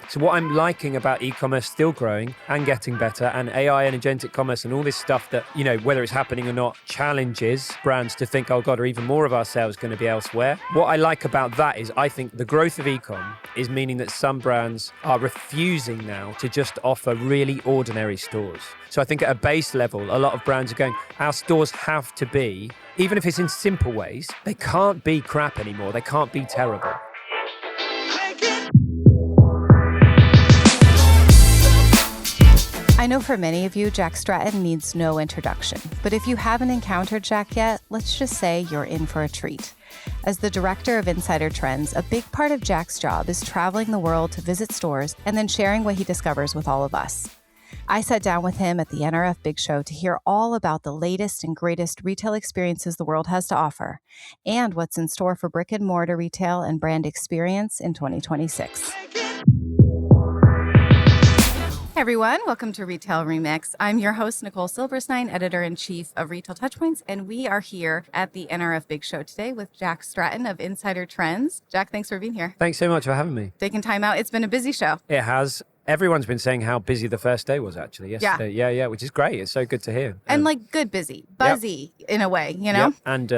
So what I'm liking about e-commerce still growing and getting better, and AI and agentic commerce and all this stuff that, whether it's happening or not, challenges brands to think, oh God, are even more of our sales going to be elsewhere? What I like about that is I think the growth of e-com is meaning that some brands are refusing now to just offer really ordinary stores. So I think at a base level, a lot of brands are going, our stores have to be, even if it's in simple ways, they can't be crap anymore. They can't be terrible. I know for many of you, Jack Stratten needs no introduction. But if you haven't encountered Jack yet, let's just say you're in for a treat. As the director of Insider Trends, a big part of Jack's job is traveling the world to visit stores and then sharing what he discovers with all of us. I sat down with him at the NRF Big Show to hear all about the latest and greatest retail experiences the world has to offer and what's in store for brick and mortar retail and brand experience in 2026. Hey everyone, welcome to Retail Remix. I'm your host, Nicole Silberstein, Editor-in-Chief of Retail Touchpoints, and we are here at the NRF Big Show today with Jack Stratten of Insider Trends. Jack, thanks for being here. Thanks so much for having me. Taking time out. It's been a busy show. It has. Everyone's been saying how busy the first day was actually yesterday. Yeah, which is great. It's so good to hear. And good busy, buzzy in a way, Yep. And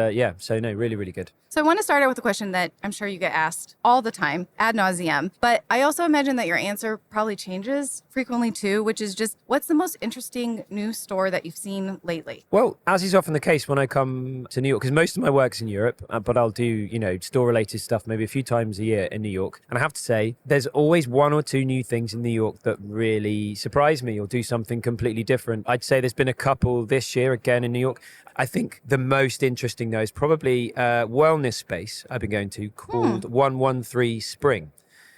so no, really, really good. So I want to start out with a question that I'm sure you get asked all the time, ad nauseum. But I also imagine that your answer probably changes frequently too, which is just, what's the most interesting new store that you've seen lately? Well, as is often the case when I come to New York, because most of my work's in Europe, but I'll do, store-related stuff maybe a few times a year in New York. And I have to say, there's always one or two new things in New York that really surprise me or do something completely different. I'd say there's been a couple this year, again, in New York. I think the most interesting, though, is probably a wellness space I've been going to called 113 Spring.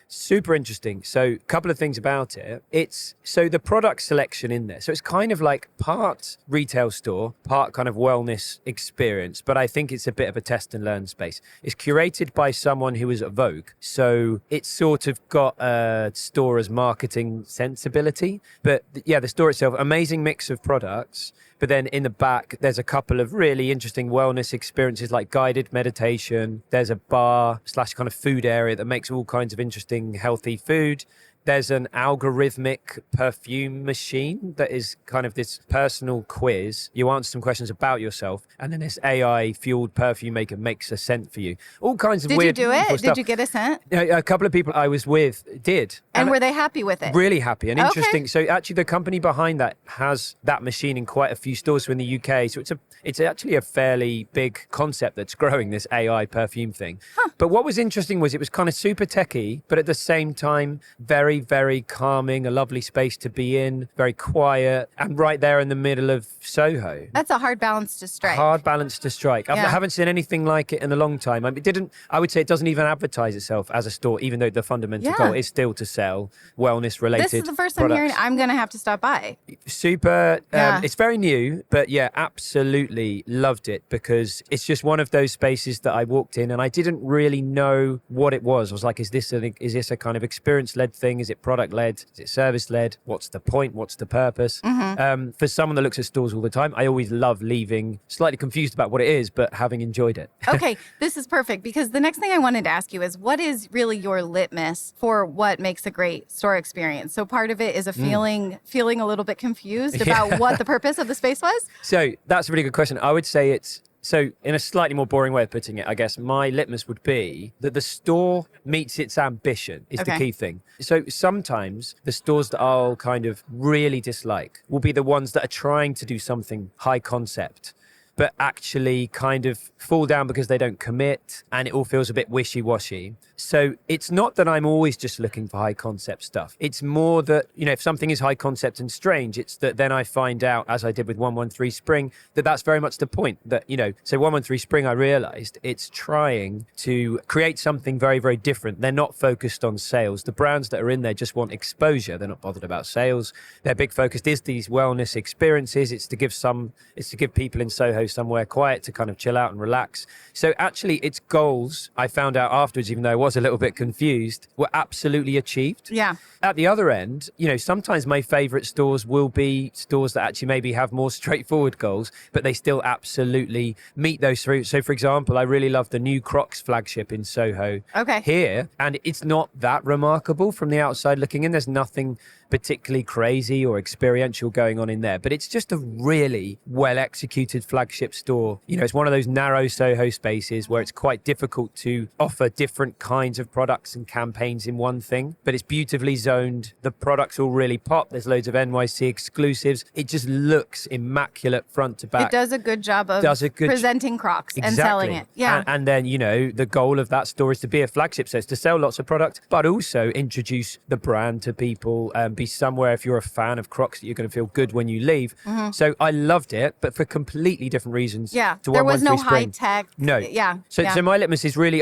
Super interesting. So a couple of things about it. So the product selection in there. So it's kind of like part retail store, part kind of wellness experience. But I think it's a bit of a test and learn space. It's curated by someone who is at Vogue. So it's sort of got a store as marketing sensibility. But yeah, the store itself, amazing mix of products. But then in the back, there's a couple of really interesting wellness experiences like guided meditation. There's a bar / kind of food area that makes all kinds of interesting, healthy food. There's an algorithmic perfume machine that is kind of this personal quiz. You answer some questions about yourself, and then this AI-fueled perfume maker makes a scent for you. All kinds of weird Did you do it? stuff. Did you get a scent? A couple of people I was with did. And were they happy with it? Really happy and interesting. Okay. So actually the company behind that has that machine in quite a few stores in the UK. So it's actually a fairly big concept that's growing, this AI perfume thing. Huh. But what was interesting was it was kind of super techy, but at the same time, very, very calming, a lovely space to be in, very quiet, and right there in the middle of Soho. That's a hard balance to strike. I haven't seen anything like it in a long time. I would say it doesn't even advertise itself as a store, even though the fundamental goal is still to sell wellness-related This is the first time products. hearing. I'm going to have to stop by. Super. It's very new, but yeah, absolutely loved it because it's just one of those spaces that I walked in and I didn't really know what it was. I was like, is this a kind of experience-led thing? Is it product-led? Is it service-led? What's the point? What's the purpose? Mm-hmm. For someone that looks at stores all the time, I always love leaving slightly confused about what it is, but having enjoyed it. Okay, this is perfect because the next thing I wanted to ask you is what is really your litmus for what makes a great store experience? So part of it is a feeling a little bit confused about what the purpose of the space was? So that's a really good question. I would say so in a slightly more boring way of putting it, I guess my litmus would be that the store meets its ambition is the key thing. So sometimes the stores that I'll kind of really dislike will be the ones that are trying to do something high concept, but actually kind of fall down because they don't commit and it all feels a bit wishy-washy. So it's not that I'm always just looking for high concept stuff. It's more that, if something is high concept and strange, it's that then I find out, as I did with 113 Spring, that that's very much the point. That, so 113 Spring, I realized it's trying to create something very, very different. They're not focused on sales. The brands that are in there just want exposure. They're not bothered about sales. Their big focus is these wellness experiences. It's to give people in Soho somewhere quiet to kind of chill out and relax. So actually its goals, I found out afterwards, even though I was a little bit confused, were absolutely achieved. Yeah. At the other end, sometimes my favorite stores will be stores that actually maybe have more straightforward goals, but they still absolutely meet those through. So, for example, I really love the new Crocs flagship in Soho here, and it's not that remarkable from the outside looking in. There's nothing particularly crazy or experiential going on in there, but it's just a really well executed flagship store. It's one of those narrow Soho spaces where it's quite difficult to offer different kinds of products and campaigns in one thing, but it's beautifully zoned. The products all really pop. There's loads of NYC exclusives. It just looks immaculate front to back. It does a good job of presenting Crocs and selling it. Yeah. And then, the goal of that store is to be a flagship. So it's to sell lots of product, but also introduce the brand to people, be somewhere, if you're a fan of Crocs, that you're going to feel good when you leave. So I loved it, but for completely different reasons. Yeah. There was no high tech. No. Yeah. So my litmus is really,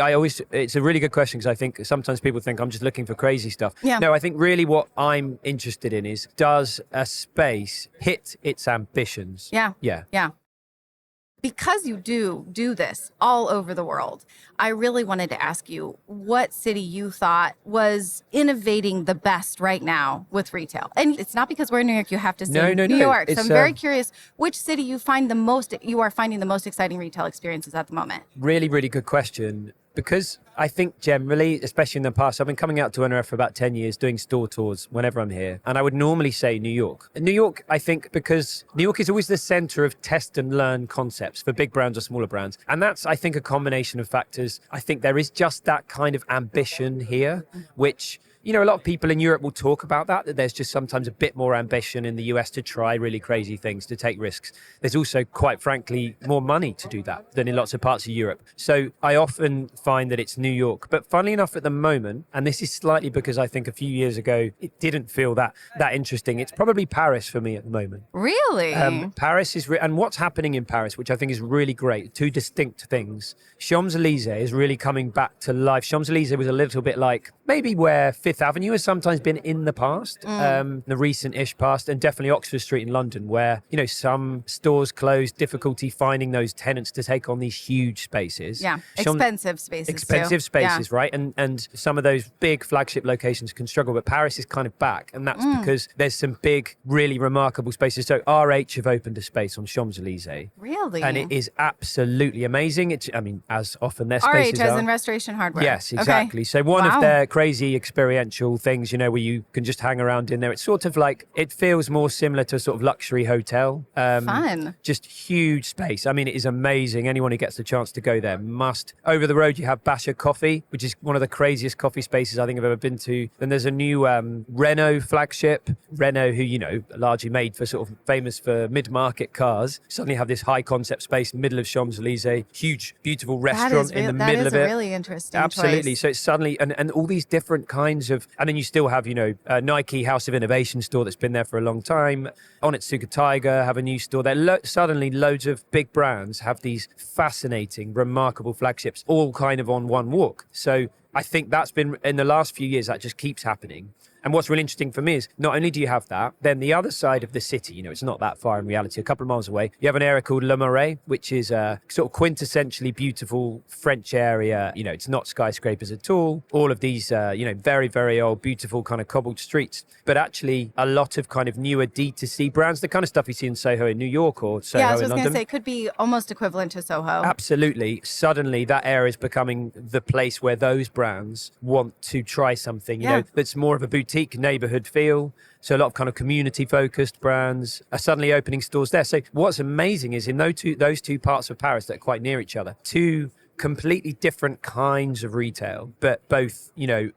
it's a really good question, because I think sometimes people think I'm just looking for crazy stuff. Yeah. No, I think really what I'm interested in is, does a space hit its ambitions? Yeah. Yeah. Yeah. Because you do this all over the world, I really wanted to ask you what city you thought was innovating the best right now with retail. And it's not because we're in New York, you have to say New York. So I'm very curious which city you are finding the most exciting retail experiences at the moment. Really, really good question. Because I think generally, especially in the past, I've been coming out to NRF for about 10 years, doing store tours whenever I'm here. And I would normally say New York. New York, I think, because New York is always the center of test and learn concepts for big brands or smaller brands. And that's, I think, a combination of factors. I think there is just that kind of ambition here, which, a lot of people in Europe will talk about that there's just sometimes a bit more ambition in the US to try really crazy things, to take risks. There's also, quite frankly, more money to do that than in lots of parts of Europe. So I often find that it's New York. But funnily enough, at the moment, and this is slightly because I think a few years ago, it didn't feel that interesting. It's probably Paris for me at the moment. Really? Paris is, and what's happening in Paris, which I think is really great, two distinct things. Champs-Elysees is really coming back to life. Champs-Elysees was a little bit like maybe where Fifth Avenue has sometimes been in the past, the recent-ish past, and definitely Oxford Street in London, where, some stores closed, difficulty finding those tenants to take on these huge spaces. Yeah, expensive spaces, right? And some of those big flagship locations can struggle, but Paris is kind of back, and that's because there's some big, really remarkable spaces. So RH have opened a space on Champs-Elysees. Really? And it is absolutely amazing. As often their spaces RH as in Restoration Hardware. Yes, exactly. Okay. So one of their crazy experiential things, where you can just hang around in there. It's sort of like, it feels more similar to a sort of luxury hotel. Fun. Just huge space. it is amazing. Anyone who gets the chance to go there must. Over the road, you have Basher Coffee, which is one of the craziest coffee spaces I think I've ever been to. Then there's a new Renault flagship. Renault, who, largely made for sort of famous for mid-market cars, suddenly have this high concept space in the middle of Champs-Elysees. Huge, beautiful restaurant in the middle of it. That is a really interesting Absolutely. choice. So it's suddenly, and all these different kinds of, and then you still have, Nike House of Innovation store that's been there for a long time. Onitsuka Tiger have a new store there. Suddenly loads of big brands have these fascinating, remarkable flagships, all kind of on one walk. So I think that's been, in the last few years, that just keeps happening. And what's really interesting for me is not only do you have that, then the other side of the city, it's not that far in reality, a couple of miles away, you have an area called Le Marais, which is a sort of quintessentially beautiful French area. It's not skyscrapers at all. All of these, very, very old, beautiful kind of cobbled streets, but actually a lot of kind of newer D2C brands, the kind of stuff you see in Soho in New York or Soho in London. Yeah, I was going to say, it could be almost equivalent to Soho. Absolutely. Suddenly that area is becoming the place where those brands want to try something, that's more of a boutique neighborhood feel. So a lot of kind of community focused brands are suddenly opening stores there. So what's amazing is in those two parts of Paris that are quite near each other, two completely different kinds of retail, but both,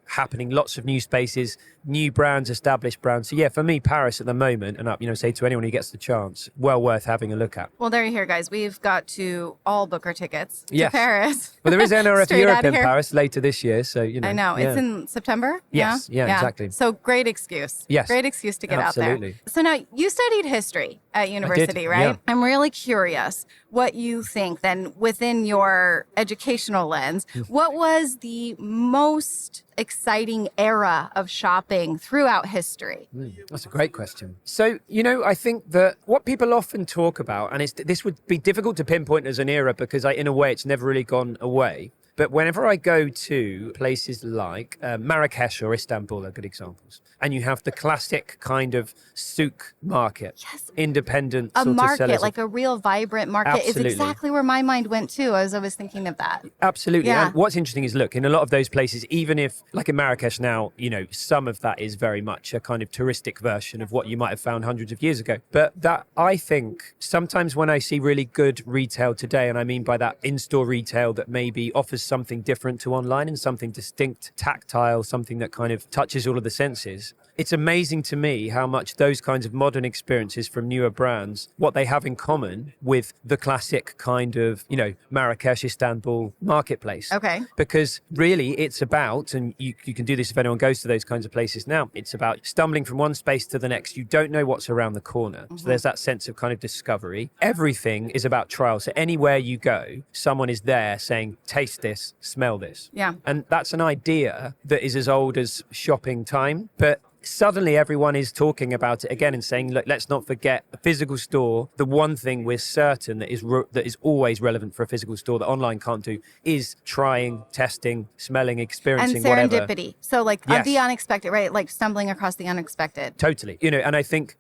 happening, lots of new spaces, new brands, established brands. So yeah, for me, Paris at the moment, and say to anyone who gets the chance, well worth having a look at. Well, there you hear, guys. We've got to all book our tickets to Paris. Well, there is NRF Europe in Paris later this year, so I know. Yeah. It's in September? Yes, yeah, exactly. So great excuse. Yes. Great excuse to get Absolutely. out there. So now, you studied history at university, right? Yeah. I'm really curious what you think then within your educational lens, what was the most exciting era of shopping throughout history? That's a great question. So, I think that what people often talk about, and this would be difficult to pinpoint as an era because in a way it's never really gone away, But whenever I go to places like Marrakesh or Istanbul are good examples. And you have the classic kind of souk market, independent A sort market, of sellers. like a real vibrant market, Absolutely. is exactly where my mind went too. I was always thinking of that. Absolutely. Yeah. And what's interesting is, look, in a lot of those places, even if, like in Marrakesh now, some of that is very much a kind of touristic version of what you might have found hundreds of years ago. But that, I think, sometimes when I see really good retail today, and I mean by that in-store retail that maybe offers something different to online and something distinct, tactile, something that kind of touches all of the senses, it's amazing to me how much those kinds of modern experiences from newer brands, what they have in common with the classic kind of, Marrakesh, Istanbul marketplace. Okay. Because really it's about, and you can do this if anyone goes to those kinds of places now, it's about stumbling from one space to the next. You don't know what's around the corner. So there's that sense of kind of discovery. Everything is about trial. So anywhere you go, someone is there saying, taste this, smell this. Yeah. And that's an idea that is as old as shopping time. But suddenly everyone is talking about it again and saying, look, let's not forget a physical store. The one thing we're certain that is always relevant for a physical store that online can't do is trying, testing, smelling, experiencing, And whatever. serendipity. So like the unexpected, right? Like stumbling across the unexpected. Totally. And I think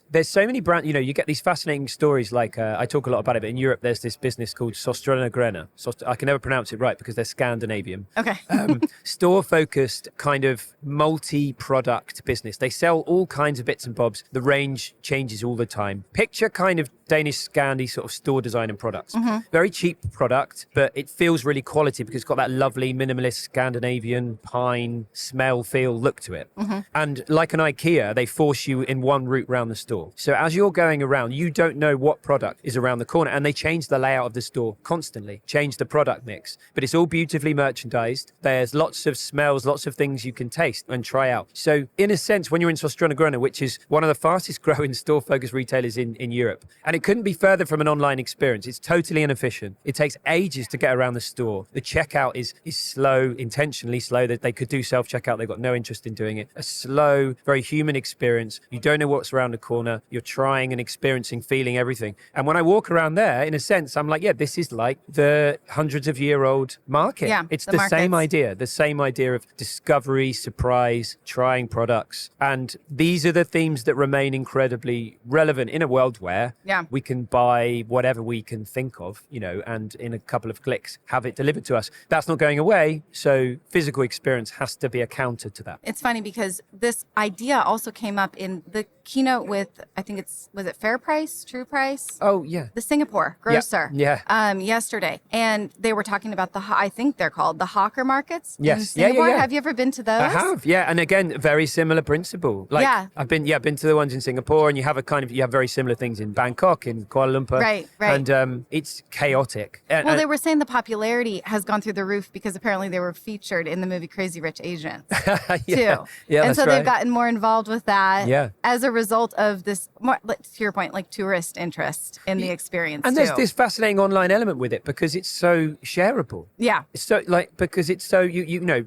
there's so many brands, you get these fascinating stories like, I talk a lot about it, but in Europe, there's this business called Sostrana. I can never pronounce it right because they're Scandinavian. Okay. Store-focused kind of multi-product business. They sell all kinds of bits and bobs. The range changes all the time. Picture kind of Danish Scandi sort of store design and products. Very cheap product, but it feels really quality because it's got that lovely minimalist Scandinavian pine smell, feel, look to it. And like an IKEA, they force you in one route around the store. So as you're going around, you don't know what product is around the corner, and they change the layout of the store constantly, change the product mix, but it's all beautifully merchandised. There's lots of smells, lots of things you can taste and try out. So in a sense, when you're in Sostrana, which is one of the fastest growing store-focused retailers in Europe, and it couldn't be further from an online experience. It's totally inefficient. It takes ages to get around the store. The checkout is slow, intentionally slow. That they could do self-checkout. They've got no interest in doing it. A slow, very human experience. You don't know what's around the corner. You're trying and experiencing, feeling everything. And when I walk around there, in a sense, I'm like, yeah, this is like the hundreds of year old market. Yeah, it's the same idea of discovery, surprise, trying products. And these are the themes that remain incredibly relevant in a world where we can buy whatever we can think of, and in a couple of clicks have it delivered to us. That's not going away. So physical experience has to be a counter to that. It's funny because this idea also came up in the keynote with, I think was it Fair Price, True Price? Oh, yeah. The Singapore grocer. Yeah. Yesterday. And they were talking about I think they're called the hawker markets in Yes. Singapore. Yeah. Have you ever been to those? I have, yeah. And again, very similar principle. I've been to the ones in Singapore, and you have very similar things in Bangkok, in Kuala Lumpur. Right. And it's chaotic. Well, they were saying the popularity has gone through the roof because apparently they were featured in the movie Crazy Rich Asians too. Yeah, and so they've gotten more involved with that as a result of this, more, to your point, like tourist interest in the experience and too. there's this fascinating online element with it because it's so shareable. Yeah. It's so because it's so,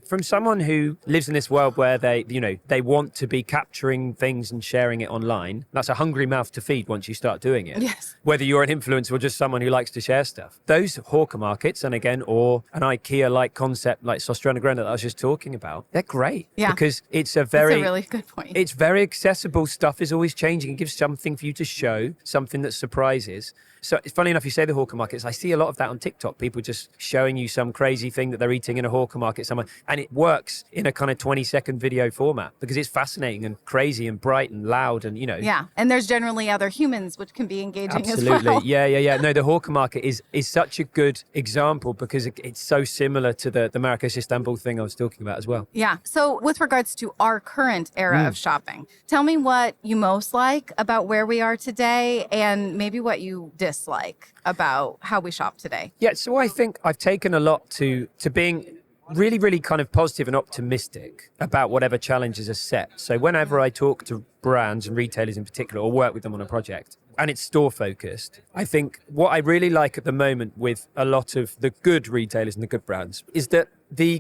from someone who lives in this world where they want to be capturing things and sharing it online, that's a hungry mouth to feed once you start doing it. Yes. Whether you're an influencer or just someone who likes to share stuff. Those hawker markets, and again, or an IKEA-like concept like Sostrana that I was just talking about, they're great. Yeah. Because it's That's a really good point. It's very accessible. Stuff is always changing. It gives something for you to show, something that surprises. So it's funny enough you say the hawker markets. I see a lot of that on TikTok. People just showing you some crazy thing that they're eating in a hawker market somewhere. And it works in a kind of 20-second video format because it's fascinating and crazy and bright and loud and, Yeah. And there's generally other humans, which can be engaging Absolutely. as well. Yeah. No, the hawker market is such a good example because it's so similar to the Marrakesh Istanbul thing I was talking about as well. Yeah. So with regards to our current era of shopping, tell me what you most like about where we are today and maybe what you dislike about how we shop today. Yeah, so I think I've taken a lot to being really, really kind of positive and optimistic about whatever challenges are set. So whenever I talk to brands and retailers in particular, or work with them on a project, and it's store focused, I think what I really like at the moment with a lot of the good retailers and the good brands is that the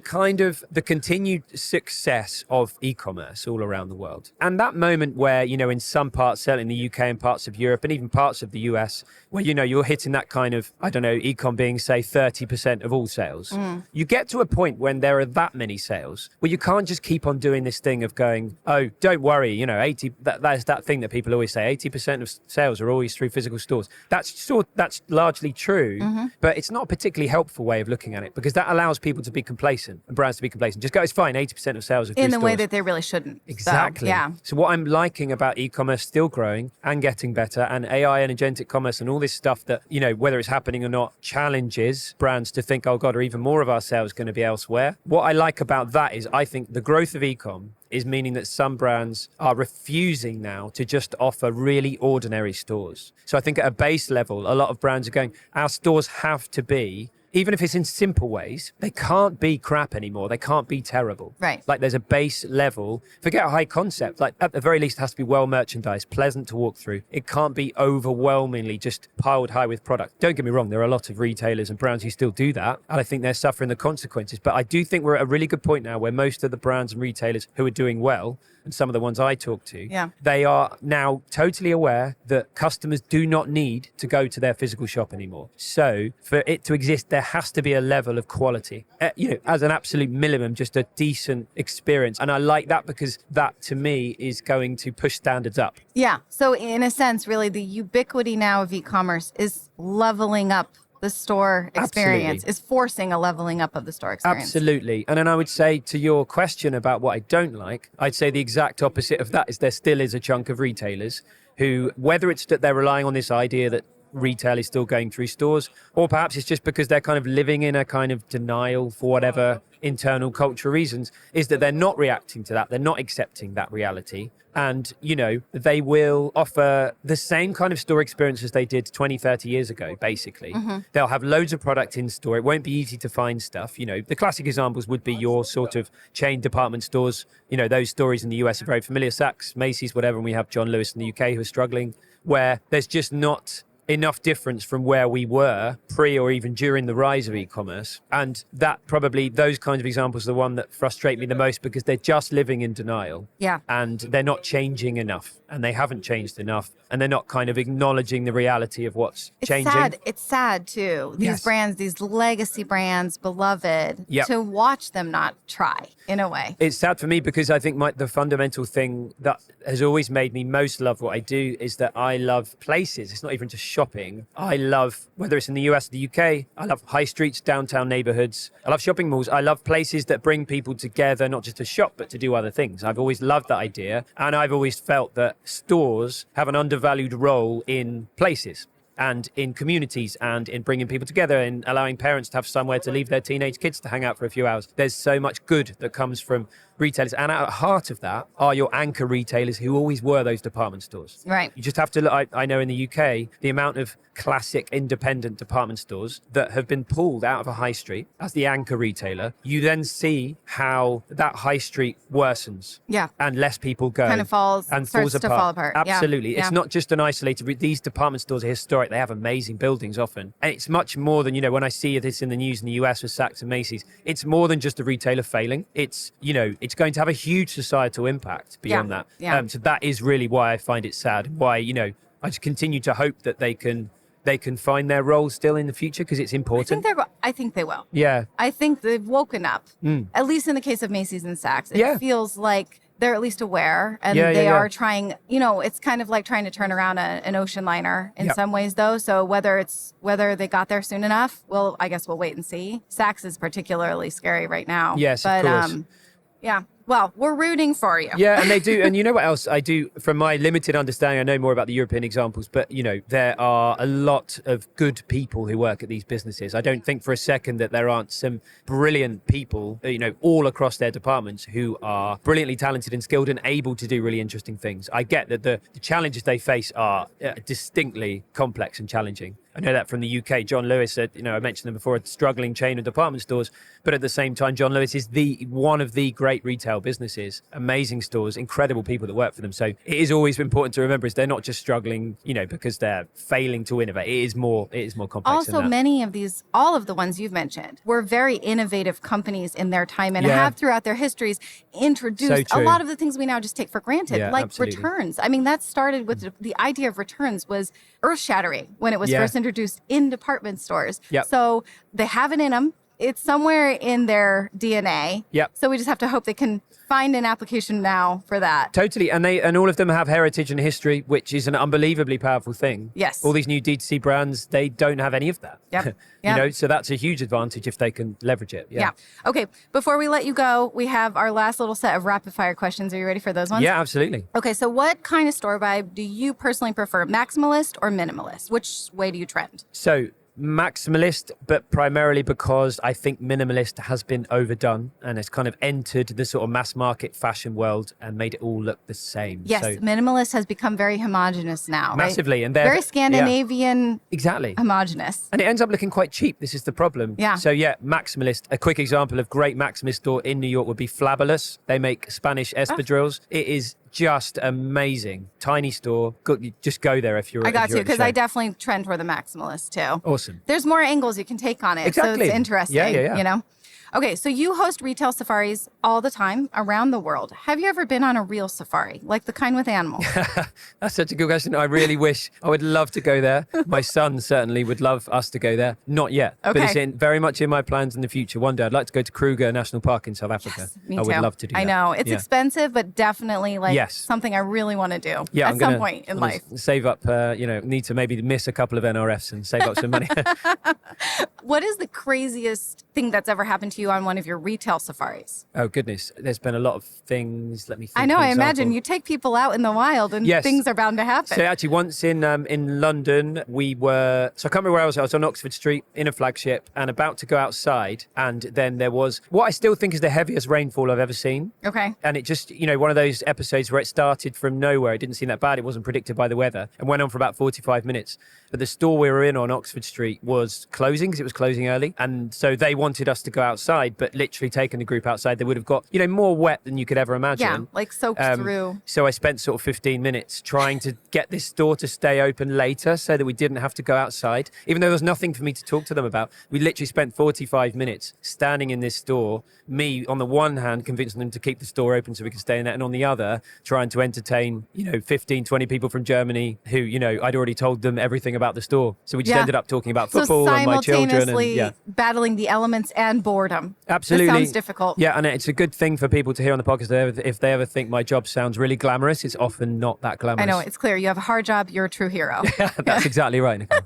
continued success of e-commerce all around the world. And that moment where, in some parts, certainly in the UK and parts of Europe and even parts of the US, where, you're hitting that kind of, e-com being, say, 30% of all sales. You get to a point when there are that many sales where you can't just keep on doing this thing of going, oh, don't worry, 80, that's that thing that people always say, 80% of sales are always through physical stores. That's largely true, but it's not a particularly helpful way of looking at it, because that allows people to be complacent and brands to be complacent. Just go, it's fine, 80% of sales are through in the stores. way that they really shouldn't. Exactly. So, yeah. So what I'm liking about e-commerce still growing and getting better, and AI and agentic commerce and all this stuff that, whether it's happening or not, challenges brands to think, oh God, are even more of our sales going to be elsewhere? What I like about that is I think the growth of e-com is meaning that some brands are refusing now to just offer really ordinary stores. So I think at a base level, a lot of brands are going, our stores have to be, even if it's in simple ways, they can't be crap anymore. They can't be terrible. Right. Like there's a base level. Forget a high concept. Like at the very least, it has to be well merchandised, pleasant to walk through. It can't be overwhelmingly just piled high with product. Don't get me wrong. There are a lot of retailers and brands who still do that. And I think they're suffering the consequences. But I do think we're at a really good point now where most of the brands and retailers who are doing well, and some of the ones I talk to, they are now totally aware that customers do not need to go to their physical shop anymore. So for it to exist, there has to be a level of quality, as an absolute minimum, just a decent experience. And I like that because that to me is going to push standards up. Yeah. So in a sense, really the ubiquity now of e-commerce is leveling up the store experience. Absolutely. Is forcing a leveling up of the store experience. Absolutely. And then I would say to your question about what I don't like, I'd say the exact opposite of that is there still is a chunk of retailers who, whether it's that they're relying on this idea that retail is still going through stores, or perhaps it's just because they're kind of living in a kind of denial for whatever internal cultural reasons, is that they're not reacting to that. They're not accepting that reality. And, they will offer the same kind of store experience as they did 20, 30 years ago, basically. They'll have loads of product in store. It won't be easy to find stuff. The classic examples would be your sort of chain department stores. Those stories in the US are very familiar. Saks, Macy's, whatever. And we have John Lewis in the UK who are struggling, where there's just not enough difference from where we were pre or even during the rise of e-commerce. And that probably, those kinds of examples are the one that frustrate me the most, because they're just living in denial. Yeah. And they're not changing enough, and they haven't changed enough, and they're not kind of acknowledging the reality of what's changing. It's sad too. These brands, these legacy brands, beloved, to watch them not try in a way. It's sad for me because I think the fundamental thing that has always made me most love what I do is that I love places. It's not even just shopping. I love, whether it's in the US or the UK, I love high streets, downtown neighborhoods. I love shopping malls. I love places that bring people together, not just to shop, but to do other things. I've always loved that idea. And I've always felt that stores have an undervalued role in places and in communities and in bringing people together and allowing parents to have somewhere to leave their teenage kids to hang out for a few hours. There's so much good that comes from retailers. And at the heart of that are your anchor retailers who always were those department stores. Right. You just have to look, I know in the UK, the amount of classic independent department stores that have been pulled out of a high street as the anchor retailer, you then see how that high street worsens. Yeah. And less people go. Kind of falls apart. To fall apart. Absolutely. Yeah. It's not just an isolated, these department stores are historic. They have amazing buildings often. And it's much more than, when I see this in the news in the US with Saks and Macy's, it's more than just a retailer failing. It's, it's going to have a huge societal impact beyond that. Yeah. So that is really why I find it sad. Why, I just continue to hope that they can find their role still in the future, because it's important. I think they will. Yeah. I think they've woken up, at least in the case of Macy's and Saks. It feels like they're at least aware, and they are trying, it's kind of like trying to turn around an ocean liner in some ways, though. So whether they got there soon enough, well, I guess we'll wait and see. Saks is particularly scary right now. Yes, of course. Yeah. Well, we're rooting for you. Yeah, and they do. And you know what else I do? From my limited understanding, I know more about the European examples, but, there are a lot of good people who work at these businesses. I don't think for a second that there aren't some brilliant people, all across their departments who are brilliantly talented and skilled and able to do really interesting things. I get that the challenges they face are distinctly complex and challenging. I know that from the UK. John Lewis, I mentioned them before, a struggling chain of department stores. But at the same time, John Lewis is one of the great retail businesses, amazing stores, incredible people that work for them. So it is always important to remember is they're not just struggling, because they're failing to innovate. It is more complex Also, than that. many of these, all of the ones you've mentioned, were very innovative companies in their time and have throughout their histories introduced a lot of the things we now just take for granted, like absolutely. returns. I mean, that started with the idea of returns was earth-shattering when it was first introduced in department stores. Yep. So they have it in them. It's somewhere in their DNA. Yep. So we just have to hope they can find an application now for that. Totally. And all of them have heritage and history, which is an unbelievably powerful thing. Yes. All these new D2C brands, they don't have any of that. Yep. So that's a huge advantage if they can leverage it. Yeah. Okay. Before we let you go, we have our last little set of rapid fire questions. Are you ready for those ones? Yeah, absolutely. Okay. So what kind of store vibe do you personally prefer? Maximalist or minimalist? Which way do you trend? So maximalist, but primarily because I think minimalist has been overdone and it's kind of entered the sort of mass market fashion world and made it all look the same. Yes, so, minimalist has become very homogenous now. Massively. Right? And they're very Scandinavian exactly homogenous. And it ends up looking quite cheap. This is the problem. Yeah. So maximalist. A quick example of great maximalist store in New York would be Flabulous. They make Spanish espadrilles. It is just amazing. Tiny store. Just go there if you're. I got you, because I definitely trend toward the maximalist too. Awesome. There's more angles you can take on it. Exactly. So it's interesting. Yeah. Okay, so you host retail safaris all the time around the world. Have you ever been on a real safari, like the kind with animals? That's such a good question. I really wish. I would love to go there. My son certainly would love us to go there. Not yet. Okay. But it's very much in my plans in the future. One day I'd like to go to Kruger National Park in South Africa. Yes, me I too. would love to do that. I know. It's expensive, but definitely something I really want to do at some point in life. Save up, need to maybe miss a couple of NRFs and save up some money. What is the craziest thing that's ever happened to you on one of your retail safaris? Oh, goodness. There's been a lot of things. Let me think. I know. For I example. imagine you take people out in the wild and things are bound to happen. So actually once in London, we were, so I can't remember where I was on Oxford Street in a flagship and about to go outside. And then there was what I still think is the heaviest rainfall I've ever seen. Okay. And it just, one of those episodes where it started from nowhere. It didn't seem that bad. It wasn't predicted by the weather and went on for about 45 minutes. But the store we were in on Oxford Street was closing because it was closing early. And so they wanted us to go outside, but literally taking the group outside, they would have got, more wet than you could ever imagine. Yeah, like soaked through. So I spent sort of 15 minutes trying to get this store to stay open later so that we didn't have to go outside. Even though there was nothing for me to talk to them about, we literally spent 45 minutes standing in this store, me on the one hand convincing them to keep the store open so we could stay in there, and on the other trying to entertain, 15, 20 people from Germany who, I'd already told them everything about the store. So we just ended up talking about football and my children. And battling the elements and boredom. Absolutely. That sounds difficult. Yeah, and it's a good thing for people to hear on the podcast. If they ever think my job sounds really glamorous, it's often not that glamorous. I know, it's clear. You have a hard job. You're a true hero. That's exactly right, Nicole.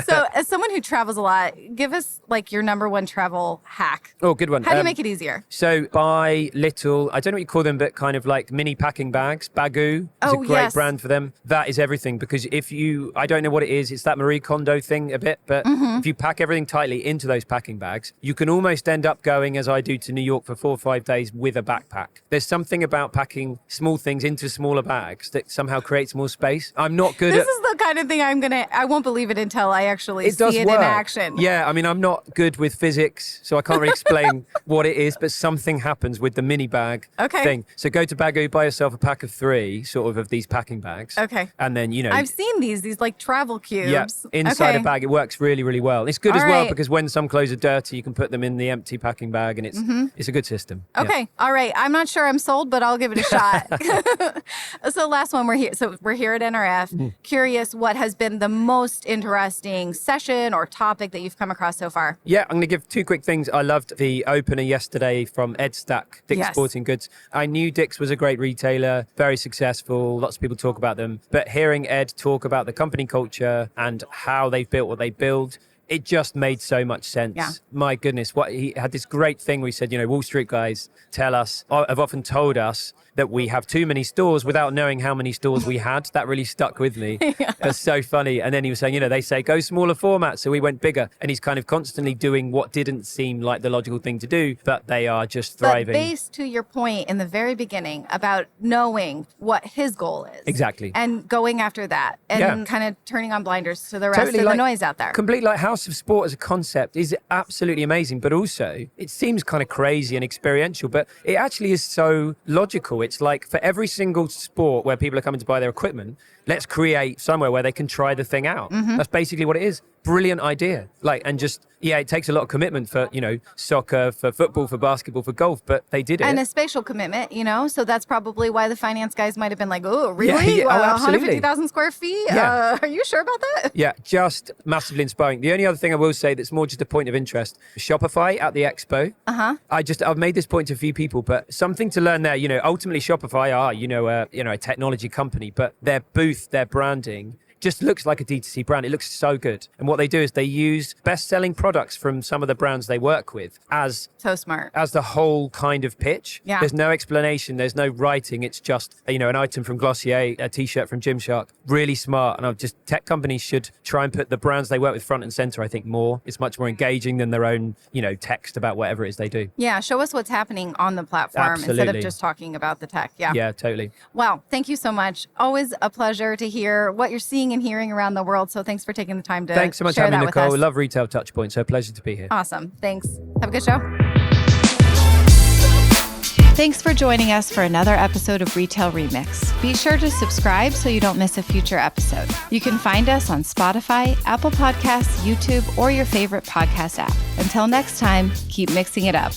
So as someone who travels a lot, give us your number one travel hack. Oh, good one. How do you make it easier? So buy little, I don't know what you call them, but kind of like mini packing bags. Bagoo is a great brand for them. That is everything, because I don't know what it is. It's that Marie Kondo thing a bit, but if you pack everything tightly into those packing bags, you can almost end up going, as I do, to New York for 4 or 5 days with a backpack. There's something about packing small things into smaller bags that somehow creates more space. I'm not good This is the kind of thing I won't believe it until I actually see it in action. Yeah, I mean, I'm not good with physics, so I can't really explain what it is, but something happens with the mini bag thing. So go to Bagoo, buy yourself a pack of 3 sort of these packing bags. Okay. And then, I've seen these like travel cubes. Yeah, inside a bag. It works really, really well. It's good as well because when some clothes are dirty, you can put them in the empty packing bag, and it's a good system. Okay. Yeah. All right. I'm not sure I'm sold, but I'll give it a shot. So last one, we're here. So we're here at NRF. Curious, what has been the most interesting session or topic that you've come across so far? Yeah, I'm going to give 2 quick things. I loved the opener yesterday from Ed Stack, Dick's Sporting Goods. I knew Dick's was a great retailer, very successful. Lots of people talk about them. But hearing Ed talk about the company culture and how they've built what they build, it just made so much sense. Yeah. My goodness, what he had this great thing where he said, Wall Street guys have often told us that we have too many stores without knowing how many stores we had. That really stuck with me. Yeah. That's so funny. And then he was saying, they say go smaller format. So we went bigger. And he's kind of constantly doing what didn't seem like the logical thing to do, but they are just thriving. But based to your point in the very beginning about knowing what his goal is. Exactly. And going after that and kind of turning on blinders to the rest Totally, of the noise out there. Complete like House of Sport as a concept is absolutely amazing, but also it seems kind of crazy and experiential, but it actually is so logical. It's like for every single sport where people are coming to buy their equipment, let's create somewhere where they can try the thing out. That's basically what it is. Brilliant idea. It takes a lot of commitment for, soccer, for football, for basketball, for golf, but they did it. And a spatial commitment, so that's probably why the finance guys might have been like, oh, really? Yeah, absolutely. 150,000 square feet? Yeah. Are you sure about that? Yeah, just massively inspiring. The only other thing I will say that's more just a point of interest, Shopify at the expo. I've made this point to a few people, but something to learn there, ultimately Shopify are, a technology company, but their booth, their branding just looks like a D2C brand. It looks so good. And what they do is they use best-selling products from some of the brands they work with as so smart, as the whole kind of pitch. Yeah. There's no explanation. There's no writing. It's just, an item from Glossier, a T-shirt from Gymshark. Really smart. And tech companies should try and put the brands they work with front and center, I think, more. It's much more engaging than their own, text about whatever it is they do. Yeah, show us what's happening on the platform instead of just talking about the tech. Yeah. Yeah, totally. Well, thank you so much. Always a pleasure to hear what you're seeing and hearing around the world. So thanks for taking the time to Thanks so much for having me, Nicole. I love Retail Touchpoint, so a pleasure to be here. Awesome. Thanks. Have a good show. Thanks for joining us for another episode of Retail Remix. Be sure to subscribe so you don't miss a future episode. You can find us on Spotify, Apple Podcasts, YouTube, or your favorite podcast app. Until next time, keep mixing it up.